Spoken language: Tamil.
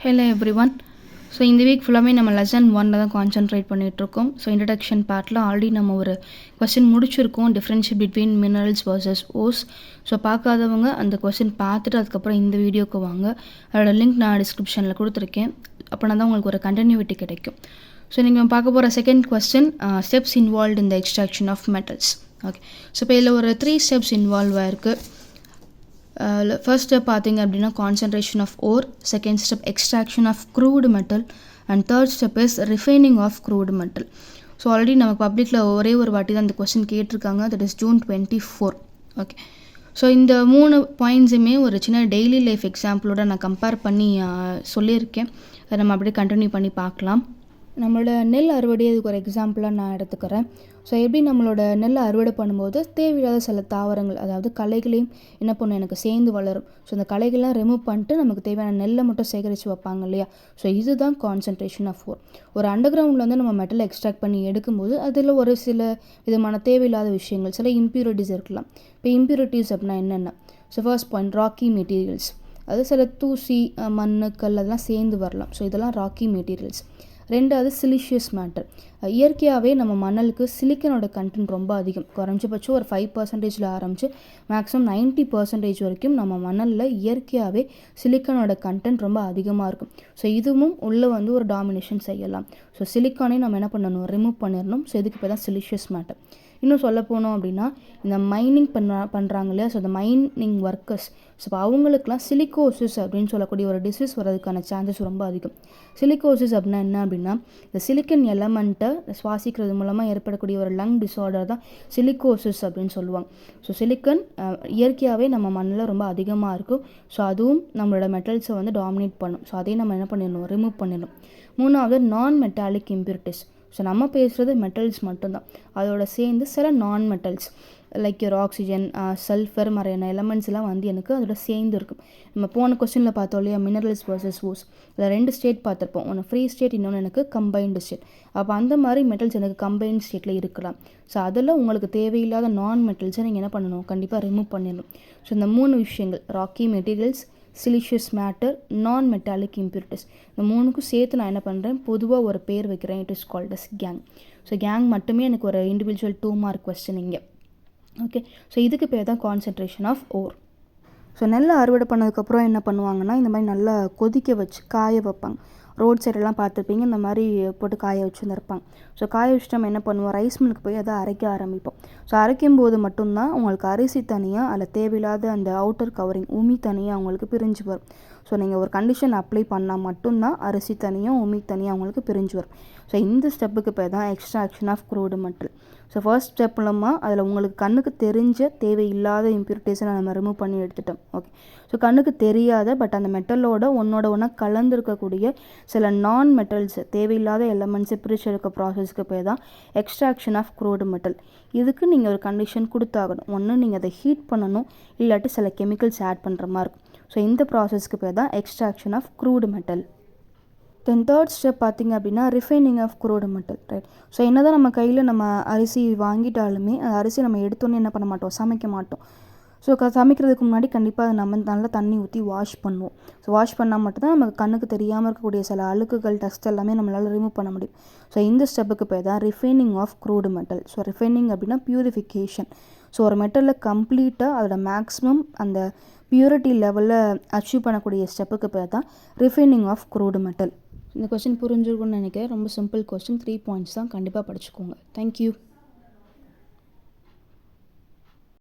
Hello everyone. ஸோ இந்த வீக் ஃபுல்லாமே நம்ம லெசன் 1 தான் கான்சென்ட்ரேட் பண்ணிகிட்ருக்கோம். ஸோ இன்ட்ரடக்ஷன் பார்ட்டில் ஆல்ரெடி நம்ம ஒரு கொஸ்டின் முடிச்சிருக்கோம், differentiate between minerals versus hose. So பார்க்காதவங்க அந்த கொஸ்டின் பார்த்துட்டு அதுக்கப்புறம் இந்த வீடியோக்கு வாங்க. அதோட லிங்க் நான் டிஸ்கிரிப்ஷனில் கொடுத்துருக்கேன். அப்படின்னா தான் உங்களுக்கு ஒரு கண்டினியூட்டி கிடைக்கும். ஸோ நீங்கள் பார்க்க போகிற second question, steps involve in the extraction of metals. Okay, so இப்போ இதில் ஒரு 3 ஸ்டெப்ஸ் இன்வால்வ் ஆயிருக்கு. ஃபர்ஸ்ட் ஸ்டெப் பார்த்தீங்க அப்படின்னா concentration of ore, second step extraction of crude metal, and third step is refining of crude metal. So already நம்ம பப்ளிக்கில் ஒரே ஒரு வாட்டி தான் இந்த கொஸ்டின் கேட்டிருக்காங்க, that is June 24. Okay, so இந்த 3 பாயிண்ட்ஸுமே ஒரு சின்ன டெய்லி லைஃப் எக்ஸாம்பிளோட நான் கம்பேர் பண்ணி சொல்லியிருக்கேன். அதை நம்ம அப்படியே கண்டினியூ பண்ணி பார்க்கலாம். நம்மளோட நெல் அறுவடை இதுக்கு ஒரு எக்ஸாம்பிளாக நான் எடுத்துக்கிறேன். ஸோ எப்படி நம்மளோட நெல் அறுவடை பண்ணும்போது தேவையில்லாத சில தாவரங்கள், அதாவது களைகளையும் என்ன பண்ணும் எனக்கு சேர்ந்து வளரும். ஸோ அந்த களைகள்லாம் ரிமூவ் பண்ணிட்டு நமக்கு தேவையான நெல்லை மட்டும் சேகரித்து வைப்பாங்க இல்லையா. ஸோ இதுதான் கான்சன்ட்ரேஷன் ஆஃப் ஓர். ஒரு அண்டர் கிரவுண்டில் வந்து நம்ம மெட்டலை எக்ஸ்ட்ராக்ட் பண்ணி எடுக்கும்போது அதில் ஒரு சில விதமான தேவையில்லாத விஷயங்கள், சில இம்ப்யூரிட்டிஸ் இருக்கலாம். இப்போ இம்ப்யூரிட்டிஸ் அப்படின்னா என்னென்ன? So first point, rocky materials. அது சில தூசி, மண், கல் அதெல்லாம் சேர்ந்து வரலாம். ஸோ இதெல்லாம் ராக்கி மெட்டீரியல்ஸ். ரெண்டாவது சிலிஷியஸ் மேட்டர். இயற்கையாகவே நம்ம மணலுக்கு சிலிக்கனோட கண்டென்ட் ரொம்ப அதிகம். குறைஞ்சபட்சம் ஒரு 5% ஆரம்பித்து மேக்ஸிமம் 90% வரைக்கும் நம்ம மணலில் இயற்கையாகவே சிலிக்கனோட கண்டென்ட் ரொம்ப அதிகமாக இருக்கும். ஸோ இதுவும் உள்ளே வந்து ஒரு டாமினேஷன் செய்யலாம். ஸோ சிலிக்கானையும் நம்ம என்ன பண்ணணும், ரிமூவ் பண்ணிடணும். ஸோ இதுக்கு இப்போ தான் சிலிஷியஸ் மேட்டர். இன்னும் சொல்ல போனோம் அப்படின்னா இந்த மைனிங் பண்ணுறாங்க இல்லையா. ஸோ இந்த மைனிங் ஒர்க்கர்ஸ், ஸோ இப்போ அவங்களுக்குலாம் சிலிக்கோசிஸ் அப்படின்னு சொல்லக்கூடிய ஒரு டிசீஸ் வரதுக்கான சான்சஸ் ரொம்ப அதிகம். சிலிக்கோசிஸ் அப்படின்னா என்ன அப்படின்னா, இந்த சிலிக்கன் எலமெண்ட்டை சுவாசிக்கிறது மூலமாக ஏற்படக்கூடிய ஒரு லங் டிஸார்டர் தான் சிலிக்கோசிஸ் அப்படின்னு சொல்லுவாங்க. ஸோ சிலிக்கன் இயற்கையாகவே நம்ம மண்ணில் ரொம்ப அதிகமாக இருக்கும். ஸோ அதுவும் நம்மளோட மெட்டல்ஸை வந்து டாமினேட் பண்ணும். ஸோ அதையும் நம்ம என்ன பண்ணிடணும், ரிமூவ் பண்ணிடணும். மூணாவது நான் மெட்டாலிக் இம்ப்யூரிட்டிஸ். ஸோ நம்ம பேசுகிறது மெட்டல்ஸ் மட்டும்தான். அதோட சேர்ந்து சில நான் மெட்டல்ஸ் லைக் ஒரு ஆக்சிஜன், சல்ஃபர் மாதிரியான எலமெண்ட்ஸ்லாம் வந்து எனக்கு அதோட சேர்ந்து இருக்கும். நம்ம போன கொஸ்டினில் பார்த்தோம் இல்லையா, மினரல்ஸ் வர்சஸ் ஓஸ். அதில் 2 ஸ்டேட் பார்த்துருப்போம், ஒன்று ஃப்ரீ ஸ்டேட், இன்னொன்று எனக்கு கம்பைன்டு ஸ்டேட். அப்போ அந்த மாதிரி மெட்டல்ஸ் எனக்கு கம்பைன்ட் ஸ்டேட்டில் இருக்கலாம். ஸோ அதில் உங்களுக்கு தேவையில்லாத நான் மெட்டல்ஸை நீங்கள் என்ன பண்ணணும், கண்டிப்பாக ரிமூவ் பண்ணிடணும். ஸோ இந்த 3 விஷயங்கள், rocky materials, siliceous matter, non metallic impurities, இந்த 3க்கும் சேர்த்து நான் என்ன பண்ணுறேன், பொதுவாக ஒரு பேர் வைக்கிறேன். It is called as gangue. So gangue மட்டுமே எனக்கு ஒரு இண்டிவிஜுவல் 2 மார்க் கொஸ்டின் இங்கே. ஓகே, ஸோ இதுக்கு பேர் தான் கான்சன்ட்ரேஷன் ஆஃப் ஓர். ஸோ நெல்லை அறுவடை பண்ணதுக்கப்புறம் என்ன பண்ணுவாங்கன்னா, இந்த மாதிரி நல்லா கொதிக்க வச்சு காய வைப்பாங்க. ரோட் சைடெல்லாம் பார்த்துருப்பீங்க, இந்த மாதிரி போட்டு காய வச்சு வந்துருப்பாங்க. ஸோ காய வச்சுட்டு நம்ம என்ன பண்ணுவோம், ரைஸ் மில்லுக்கு போய் அதை அரைக்க ஆரம்பிப்போம். ஸோ அரைக்கும் போது மட்டும்தான் உங்களுக்கு அரிசி தனியாக, அதில் தேவையில்லாத அந்த அவுட்டர் கவரிங் உமி தனியாக அவங்களுக்கு பிரிஞ்சு வரும். ஸோ நீங்கள் ஒரு கண்டிஷன் அப்ளை பண்ணால் மட்டும்தான் அரிசி தனியாக உமி தனியாக அவங்களுக்கு பிரிஞ்சு வரும். ஸோ இந்த ஸ்டெப்புக்கு பேர் தான் extraction of crude metal. So first step மூலமாக அதில் உங்களுக்கு கண்ணுக்கு தெரிஞ்ச தேவையில்லாத இம்ப்யூரிட்டிஸை நம்ம ரிமூவ் பண்ணி எடுத்துட்டோம். ஓகே, ஸோ கண்ணுக்கு தெரியாத பட் அந்த மெட்டலோட ஒன்றா கலந்துருக்கக்கூடிய சில நான் மெட்டல்ஸ், தேவையில்லாத எலமெண்ட்ஸை பிரித்து எடுக்க ப்ராசஸ்க்கு பேர் தான் எக்ஸ்ட்ராக்ஷன் ஆஃப் க்ரூடு மெட்டல். இதுக்கு நீங்கள் ஒரு கண்டிஷன் கொடுத்தாகணும். ஒன்று நீங்கள் அதை ஹீட் பண்ணணும், இல்லாட்டி சில கெமிக்கல்ஸ் ஆட் பண்ணுற மாதிரி இருக்கும். ஸோ இந்த ப்ராசஸ்க்கு பேர் தான் extraction of crude metal. Then third step பார்த்திங்க அப்படின்னா refining of crude metal, right. So என்ன தான் நம்ம கையில் நம்ம அரிசி வாங்கிட்டாலுமே அந்த அரிசி நம்ம எடுத்தோன்னே என்ன பண்ண மாட்டோம், சமைக்க மாட்டோம். ஸோ சமைக்கிறதுக்கு முன்னாடி கண்டிப்பாக அதை நம்ம நல்லா தண்ணி ஊற்றி வாஷ் பண்ணுவோம். ஸோ வாஷ் பண்ணால் மட்டும்தான் நமக்கு கண்ணுக்கு தெரியாமல் இருக்கக்கூடிய சில அழுக்குகள், டஸ்ட் எல்லாமே நம்மளால் ரிமூவ் பண்ண முடியும். ஸோ இந்த ஸ்டெப்புக்கு பேர் தான் refining of crude metal. So refining அப்படின்னா பியூரிஃபிகேஷன். ஸோ ஒரு மெட்டலில் கம்ப்ளீட்டாக அதோட மேக்ஸிமம் அந்த பியூரிட்டி லெவலில் அச்சீவ் பண்ணக்கூடிய ஸ்டெப்புக்கு பேர் தான் ரிஃபைனிங் ஆஃப் க்ரூடு மெட்டல். இந்த கொஸ்டின் புரிஞ்சிருக்கும்னு நினைக்கிறேன். ரொம்ப சிம்பிள் கொஸ்டின், 3 பாயிண்ட்ஸ் தான், கண்டிப்பாக படிச்சுக்கோங்க. தேங்க்யூ.